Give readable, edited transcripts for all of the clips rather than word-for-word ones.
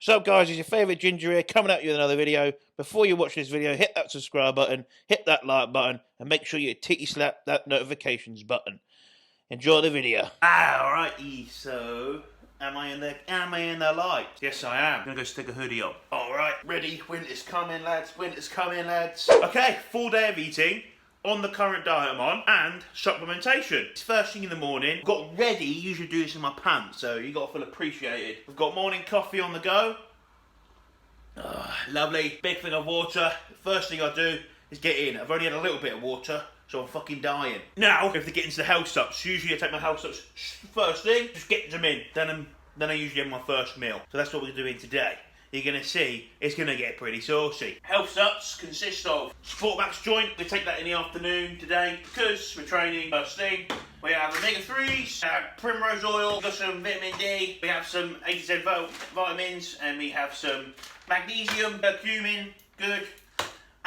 So guys, it's your favourite Ginger here, coming at you with another video. Before you watch this video, hit that subscribe button, hit that like button, and make sure you titty slap that notifications button. Enjoy the video. Alrighty, so am I in the light? Yes, I am. I'm gonna go stick a hoodie on. Alright, ready? Winter's coming, lads. Winter's coming, lads. Okay, full day of eating on the current diet I'm on, and supplementation. It's first thing in the morning. Got ready, usually do this in my pants, so you gotta feel appreciated. We've got morning coffee on the go. Lovely. Big thing of water. First thing I do is get in. I've only had a little bit of water, so I'm fucking dying. Now, if they get into the health supps, usually I take my health supps first thing, just get them in. Then I usually have my first meal. So that's what we're doing today. You're going to see it's going to get pretty saucy. Health supps consist of Support Max joint. We take that in the afternoon today because we're training first thing. We have omega-3s, primrose oil, we've got some vitamin D, we have some A to Z vitamins, and we have some magnesium, curcumin, good.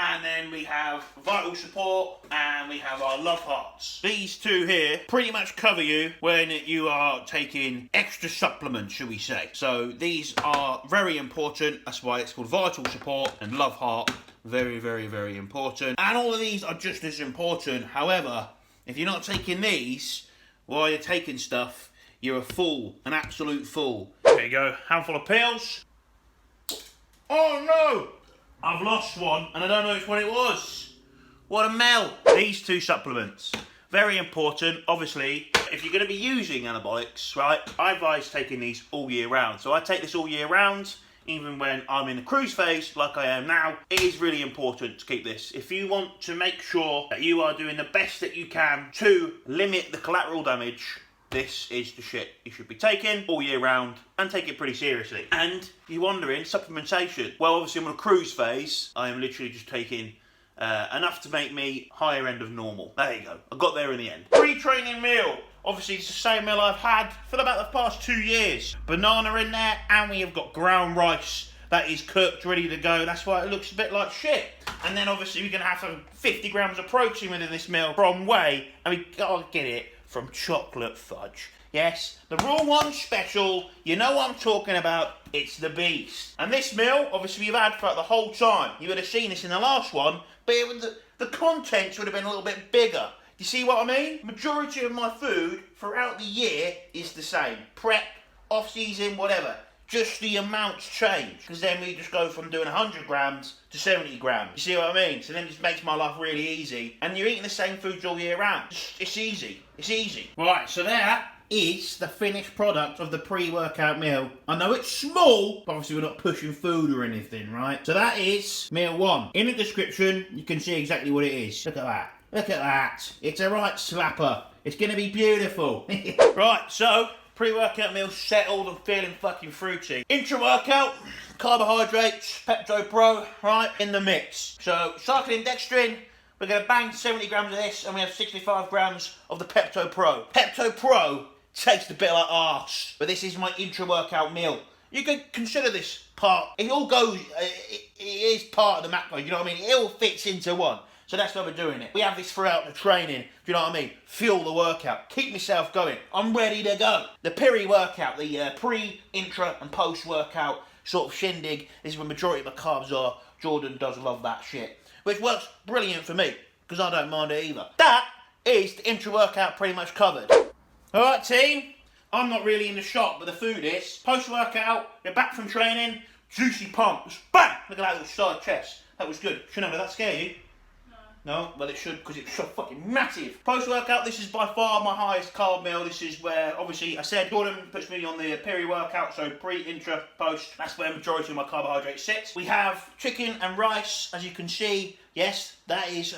And then we have vital support, and we have our love hearts. These two here pretty much cover you when you are taking extra supplements, shall we say. So these are very important. That's why it's called vital support and love heart. Very, very, very important. And all of these are just as important. However, if you're not taking these while you're taking stuff, you're a fool, an absolute fool. There you go, handful of pills. Oh no! I've lost one, and I don't know which one it was. What a mel. These two supplements, very important. Obviously, if you're going to be using anabolics, right, I advise taking these all year round. So I take this all year round, even when I'm in the cruise phase, like I am now. It is really important to keep this. If you want to make sure that you are doing the best that you can to limit the collateral damage, this is the shit you should be taking all year round, and take it pretty seriously. And you're wondering, supplementation. Well, obviously I'm on a cruise phase. I am literally just taking enough to make me higher end of normal. There you go. I got there in the end. Pre-training meal. Obviously it's the same meal I've had for about the past 2 years. Banana in there, and we have got ground rice that is cooked, ready to go. That's why it looks a bit like shit. And then obviously we're going to have some 50 grams of protein within this meal from whey, and we gotta get it from chocolate fudge. Yes, the Raw One Special, you know what I'm talking about, it's the beast. And this meal, obviously we've had throughout the whole time. You would have seen this in the last one, but the contents would have been a little bit bigger. You see what I mean? Majority of my food throughout the year is the same. Prep, off-season, whatever. Just the amounts change. Because then we just go from doing 100 grams to 70 grams. You see what I mean? So then it just makes my life really easy. And you're eating the same foods all year round. It's easy. It's easy. Right, so that is the finished product of the pre-workout meal. I know it's small, but obviously we're not pushing food or anything, right? So that is meal one. In the description, you can see exactly what it is. Look at that. Look at that. It's a right slapper. It's going to be beautiful. Right, so pre-workout meal settled and feeling fucking fruity. Intra-workout, carbohydrates, peptopro, right, in the mix. So cyclic dextrin, we're going to bang 70 grams of this, and we have 65 grams of the peptopro. Peptopro tastes a bit like arse, but this is my intra-workout meal. You can consider this part, it all goes, it is part of the macro, you know what I mean? It all fits into one. So that's why we're doing it. We have this throughout the training, do you know what I mean? Fuel the workout, keep myself going. I'm ready to go. The peri-workout, the pre, intra and post-workout sort of shindig is where the majority of my carbs are. Jordan does love that shit, which works brilliant for me, because I don't mind it either. That is the intra-workout pretty much covered. Alright team, I'm not really in the shop, but the food is. Post-workout, you're back from training, juicy pumps, bang! Look at that little side chest. That was good. Shouldn't that scare you? No, well it should, because it's so fucking massive. Post-workout, this is by far my highest carb meal. This is where, obviously, I said Jordan puts me on the peri-workout, so pre, intra, post. That's where the majority of my carbohydrates sits. We have chicken and rice, as you can see. Yes, that is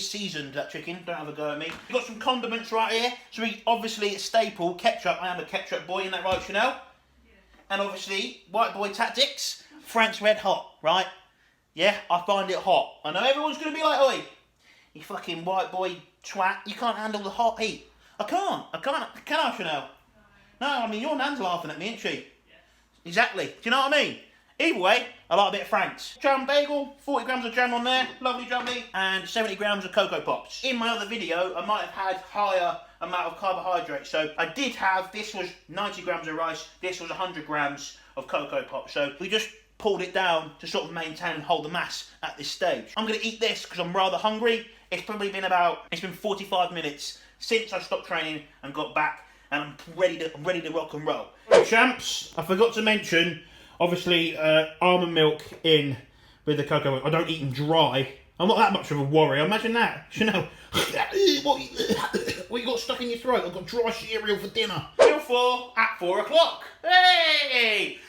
seasoned, that chicken. Don't have a go at me. We've got some condiments right here. So we, obviously, a staple, ketchup. I am a ketchup boy, isn't that right, Chanel? Yeah. And obviously, white boy tactics, Frank's Red Hot, right? Yeah, I find it hot. I know everyone's going to be like, oi, you fucking white boy twat, you can't handle the hot heat. I can't, can I, Chanel? No, I mean, your nan's laughing at me, isn't she? Yeah. Exactly, do you know what I mean? Either way, I like a bit of Frank's. Jam bagel, 40 grams of jam on there, lovely jubbly, and 70 grams of Cocoa Pops. In my other video, I might have had higher amount of carbohydrates. So I did have, this was 90 grams of rice, this was 100 grams of Cocoa Pops. So we just pulled it down to sort of maintain and hold the mass at this stage. I'm gonna eat this because I'm rather hungry. It's probably been 45 minutes since I stopped training and got back, and I'm ready to rock and roll. Champs, I forgot to mention, obviously, almond milk in with the cocoa. I don't eat them dry. I'm not that much of a warrior. Imagine that. You know, what you got stuck in your throat? I've got dry cereal for dinner. Meal 4 at 4 o'clock. Hey!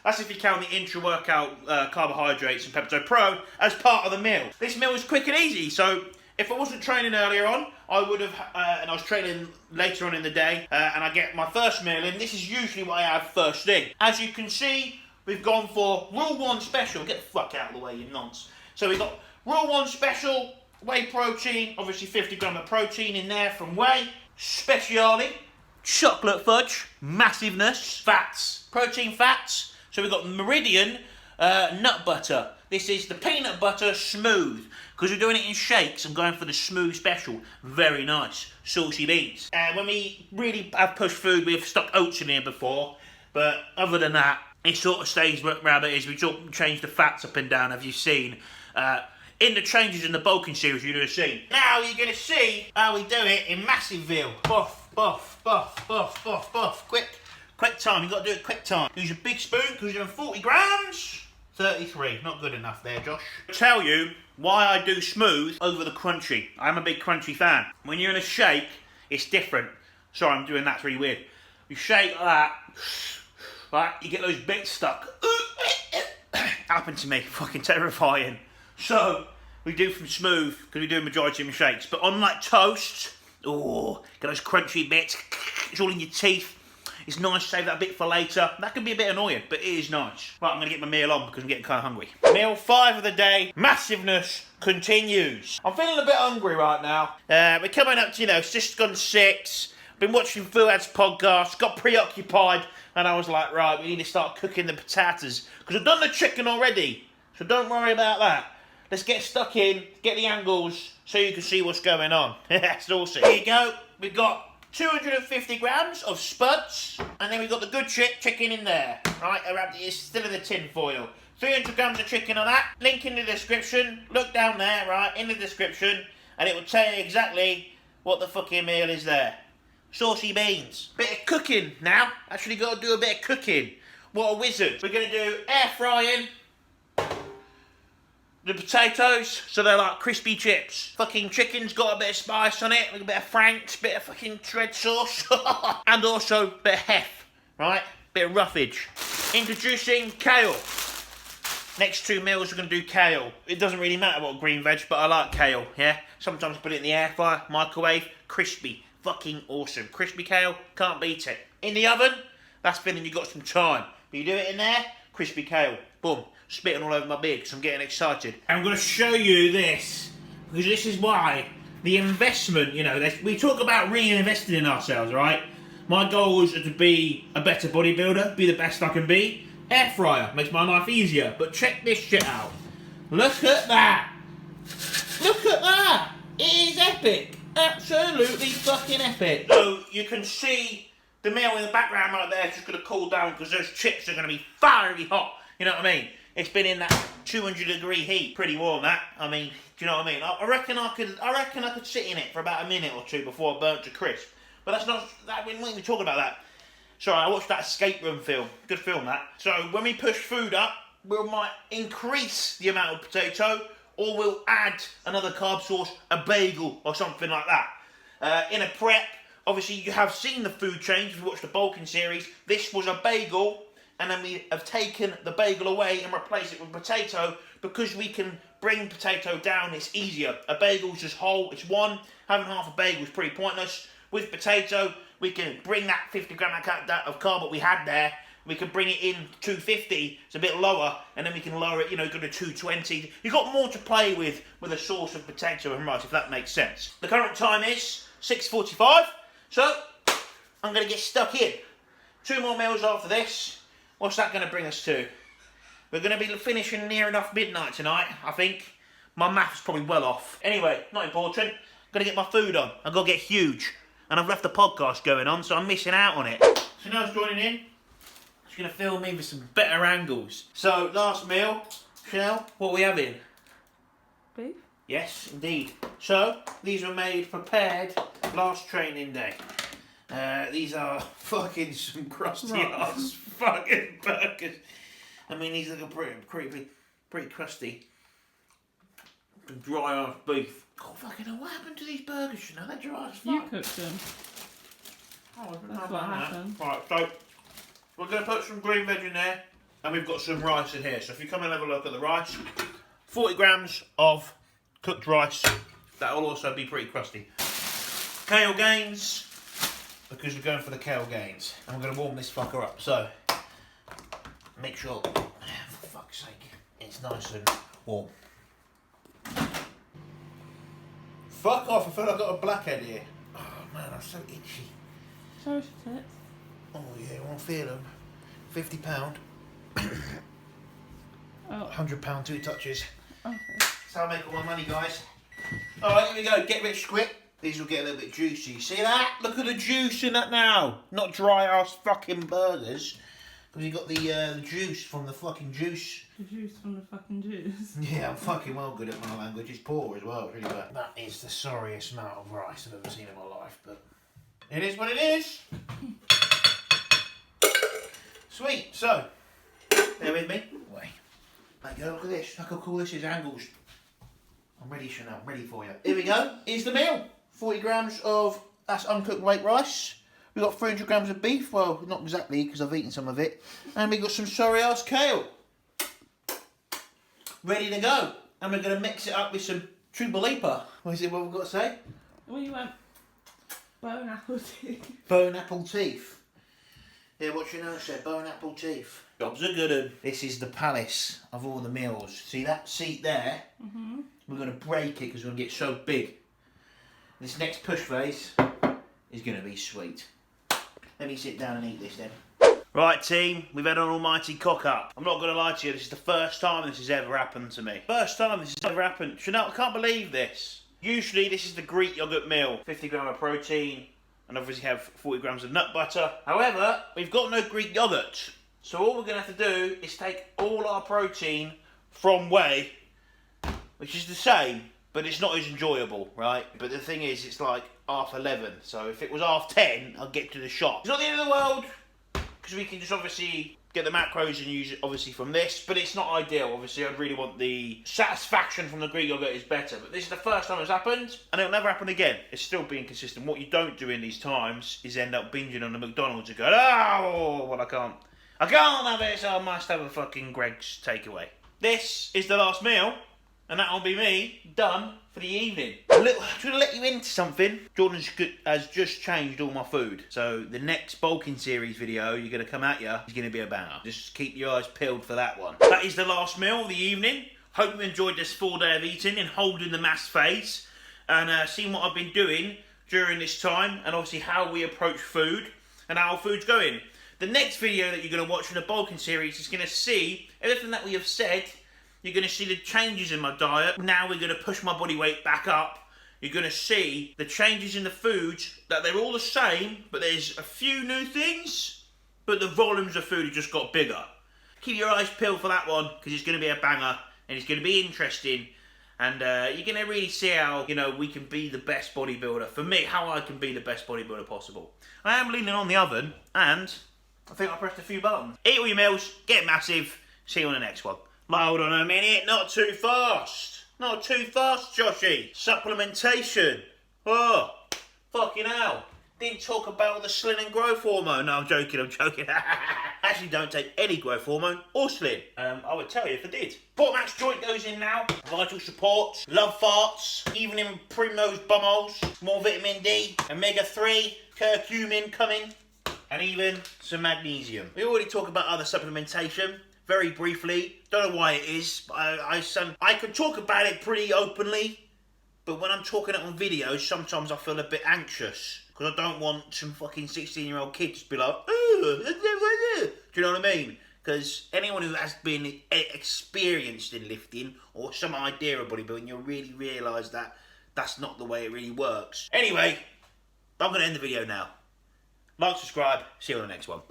That's if you count the intra-workout carbohydrates and peptopro as part of the meal. This meal is quick and easy, so if I wasn't training earlier on, I would have, and I was training later on in the day, and I get my first meal in. This is usually what I have first thing. As you can see, we've gone for Rule 1 Special. Get the fuck out of the way, you nonce. So we've got Rule 1 Special, whey protein, obviously 50 grams of protein in there from whey, Speciale, chocolate fudge, massiveness, fats, protein fats. So we've got Meridian nut butter. This is the peanut butter smooth. Because we're doing it in shakes, I'm going for the smooth special. Very nice. Saucy beans. And when we really have pushed food, we've stuck oats in here before. But other than that, it sort of stays where it is. We sort of change the fats up and down, have you seen? In the changes in the bulking series, you'd have seen. Now you're going to see how we do it in Massiveville. Buff, buff, buff, buff, buff, buff. Quick time. You've got to do it quick time. Use a big spoon because you're doing 40 grams. 33. Not good enough there, Josh. I'll tell you why I do smooth over the crunchy. I'm a big crunchy fan. When you're in a shake, it's different. Sorry, I'm doing that. It's really weird. You shake like that, right? You get those bits stuck. Happened to me. Fucking terrifying. So we do from smooth because we do a majority of my shakes. But on like toast, oh, get those crunchy bits. It's all in your teeth. It's nice to save that bit for later. That can be a bit annoying, but it is nice. Right, I'm going to get my meal on because I'm getting kind of hungry. Meal 5 of the day, massiveness continues. I'm feeling a bit hungry right now. We're coming up to, you know, it's just gone 6. Been watching Fuad's podcast, got preoccupied, and I was like, right, we need to start cooking the potatoes because I've done the chicken already, so don't worry about that. Let's get stuck in, get the angles, so you can see what's going on. That's awesome. Here you go. We've got 250 grams of spuds, and then we've got the good chicken in there. Right, it's still in the tin foil. 300 grams of chicken on that. Link in the description. Look down there, right, in the description, and it will tell you exactly what the fucking meal is there. Saucy beans. Bit of cooking now. Actually got to do a bit of cooking. What a wizard. We're going to do air frying the potatoes, so they're like crispy chips. Fucking chicken's got a bit of spice on it, a bit of Frank's, bit of fucking tread sauce, and also a bit of heft, right? Bit of roughage. Introducing kale. Next 2 meals we're going to do kale. It doesn't really matter what green veg, but I like kale, yeah? Sometimes I put it in the air fryer, microwave, crispy. Fucking awesome. Crispy kale, can't beat it. In the oven, that's feeling you've got some time. But you do it in there, crispy kale. Boom. Spitting all over my beard because I'm getting excited. I'm going to show you this because this is why the investment, you know, we talk about reinvesting in ourselves, right? My goal is to be a better bodybuilder, be the best I can be. Air fryer makes my life easier, but check this shit out. Look at that. Look at that. It is epic. Absolutely fucking epic. So you can see the meal in the background right there. It's just going to cool down because those chips are going to be fiery hot. You know what I mean? It's been in that 200-degree heat, pretty warm. That, I mean, do you know what I mean? I reckon I could sit in it for about a minute or 2 before I burnt to crisp. But that's not. We won't even talk about that. Sorry, I watched that escape room film. Good film that. So when we push food up, we might increase the amount of potato, or we'll add another carb source, a bagel or something like that. In a prep, obviously you have seen the food change. If you watched the bulking series, this was a bagel. And then we have taken the bagel away and replaced it with potato because we can bring potato down. It's easier. A bagel's just whole. It's one. Having half a bagel is pretty pointless. With potato, we can bring that 50 gram of carb that we had there. We can bring it in 250. It's a bit lower, and then we can lower it. You know, go to 220. You've got more to play with a source of potato and rice, if that makes sense. The current time is 6:45. So I'm going to get stuck in. 2 more meals after this. What's that going to bring us to? We're going to be finishing near enough midnight tonight, I think. My math's probably well off. Anyway, not important. I'm going to get my food on. I've got to get huge. And I've left the podcast going on, so I'm missing out on it. Chanel's joining in. She's going to film me with some better angles. So, last meal. Chanel, what are we having? Beef? Yes, indeed. So, these were prepared last training day. These are fucking some crusty ass fucking burgers. I mean, these look pretty crusty. Dry ass beef. God, fucking hell, what happened to these burgers? You know, they're dry as fuck. You cooked them. Oh, That's what happened. Right, so we're going to put some green veg in there, and we've got some rice in here. So if you come and have a look at the rice, 40 grams of cooked rice. That'll also be pretty crusty. Kale gains, because we're going for the kale gains. And we're going to warm this fucker up. So, make sure, for fuck's sake, it's nice and warm. Fuck off, I feel like I've got a blackhead here. Oh man, I'm so itchy. Show us your tits. Oh yeah, I want to feel them. £50. Oh. £100 2 touches. Okay. That's how I make all my money, guys. Alright, here we go. Get rich quick. These will get a little bit juicy. See that? Look at the juice in that now. Not dry ass fucking burgers. Because you got the juice from the fucking juice. The juice from the fucking juice. Yeah, I'm fucking well good at my language. It's poor as well. It's really bad. That is the sorriest amount of rice I've ever seen in my life. But it is what it is. Sweet. So, bear with me. Wait. There you go. Look at this. Look how cool this is. Angles. I'm ready, Chanel. I'm ready for you. Here we go. Here's the meal. 40 grams of, that's uncooked white rice. We've got 300 grams of beef. Well, not exactly, because I've eaten some of it. And we've got some sorry-ass kale. Ready to go. And we're going to mix it up with some Trubalipa. What is it, what we've got to say? Well, you went bone apple teeth. Bone apple teeth. Yeah, what Chanel said, bone apple teeth. Jobs are good. This is the palace of all the meals. See that seat there? Mm-hmm. We're going to break it because we're going to get so big. This next push phase is going to be sweet. Let me sit down and eat this then. Right team, we've had an almighty cock up. I'm not going to lie to you, this is the first time this has ever happened to me. First time this has ever happened. Chanel, I can't believe this. Usually this is the Greek yogurt meal. 50 grams of protein and obviously have 40 grams of nut butter. However, we've got no Greek yogurt. So all we're going to have to do is take all our protein from whey, which is the same, but it's not as enjoyable, right? But the thing is, it's like 11:30, so if it was 10:30, I'd get to the shop. It's not the end of the world, because we can just obviously get the macros and use it obviously from this, but it's not ideal. Obviously, I'd really want the satisfaction from the Greek yogurt is better, but this is the first time it's happened, and it'll never happen again. It's still being consistent. What you don't do in these times is end up binging on the McDonald's and go, oh, well, I can't have it, so I must have a fucking Greg's takeaway. This is the last meal, and that'll be me done for the evening. To let you into something, Jordan has just changed all my food. So the next bulking series video you're going to come at you is going to be a banger. Just keep your eyes peeled for that one. That is the last meal of the evening. Hope you enjoyed this full day of eating and holding the mass phase. And seeing what I've been doing during this time. And obviously how we approach food and how food's going. The next video that you're going to watch in the bulking series is going to see everything that we have said. You're going to see the changes in my diet. Now we're going to push my body weight back up. You're going to see the changes in the foods, that they're all the same, but there's a few new things, but the volumes of food have just got bigger. Keep your eyes peeled for that one, because it's going to be a banger, and it's going to be interesting, and you're going to really see how, you know, we can be the best bodybuilder. For me, how I can be the best bodybuilder possible. I am leaning on the oven, and I think I pressed a few buttons. Eat all your meals, get massive, see you on the next one. Hold on a minute, not too fast. Not too fast, Joshy. Supplementation. Oh, fucking hell. Didn't talk about the Slin and growth hormone. No, I'm joking. Actually, don't take any growth hormone or Slin. I would tell you if I did. Max joint goes in now. Vital support, love farts, even in primrose bumholes, more vitamin D, omega-3, curcumin coming, and even some magnesium. We already talked about other supplementation. Very briefly, don't know why it is, but I can talk about it pretty openly, but when I'm talking it on videos, sometimes I feel a bit anxious, because I don't want some fucking 16-year-old kid to be like, oh, do you know what I mean? because anyone who has been experienced in lifting or some idea of bodybuilding, you'll really realise that that's not the way it really works. Anyway, I'm going to end the video now. Like, subscribe, see you on the next one.